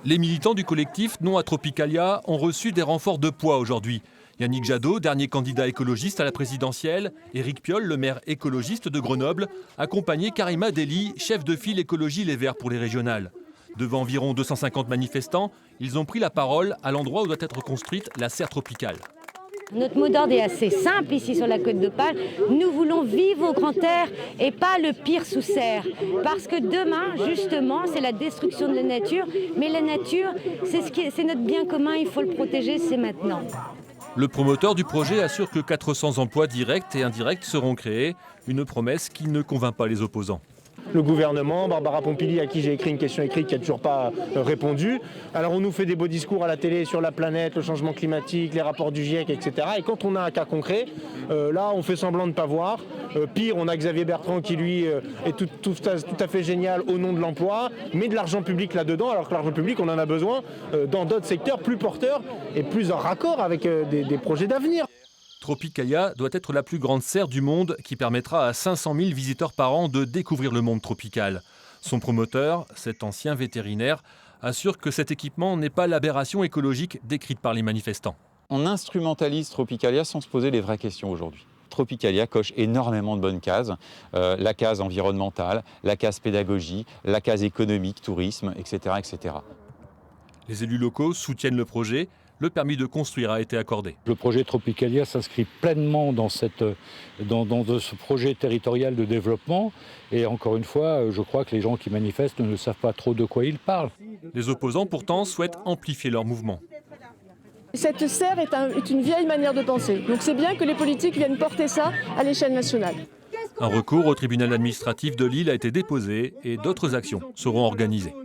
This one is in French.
Les militants du collectif Non à Tropicalia ont reçu des renforts de poids aujourd'hui. Yannick Jadot, dernier candidat écologiste à la présidentielle, Éric Piolle, le maire écologiste de Grenoble, accompagné Karima Deli, chef de file écologie Les Verts pour les régionales. Devant environ 250 manifestants, ils ont pris la parole à l'endroit où doit être construite la serre tropicale. Notre mot d'ordre est assez simple ici sur la Côte d'Opale. Nous voulons vivre au grand air et pas le pire sous serre. Parce que demain, justement, c'est la destruction de la nature. Mais la nature, c'est notre bien commun, il faut le protéger, c'est maintenant. Le promoteur du projet assure que 400 emplois directs et indirects seront créés, une promesse qui ne convainc pas les opposants. Le gouvernement, Barbara Pompili, à qui j'ai écrit une question écrite qui n'a toujours pas répondu. Alors on nous fait des beaux discours à la télé sur la planète, le changement climatique, les rapports du GIEC, etc. Et quand on a un cas concret, là on fait semblant de ne pas voir. Pire, on a Xavier Bertrand qui lui est tout à fait génial au nom de l'emploi, met de l'argent public là-dedans, alors que l'argent public on en a besoin dans d'autres secteurs plus porteurs et plus en raccord avec des projets d'avenir. Tropicalia doit être la plus grande serre du monde qui permettra à 500 000 visiteurs par an de découvrir le monde tropical. Son promoteur, cet ancien vétérinaire, assure que cet équipement n'est pas l'aberration écologique décrite par les manifestants. On instrumentalise Tropicalia sans se poser les vraies questions aujourd'hui. Tropicalia coche énormément de bonnes cases, la case environnementale, la case pédagogie, la case économique, tourisme, etc., etc. Les élus locaux soutiennent le projet. Le permis de construire a été accordé. Le projet Tropicalia s'inscrit pleinement dans ce projet territorial de développement. Et encore une fois, je crois que les gens qui manifestent ne savent pas trop de quoi ils parlent. Les opposants, pourtant, souhaitent amplifier leur mouvement. Cette serre est une vieille manière de penser. Donc c'est bien que les politiques viennent porter ça à l'échelle nationale. Un recours au tribunal administratif de Lille a été déposé et d'autres actions seront organisées.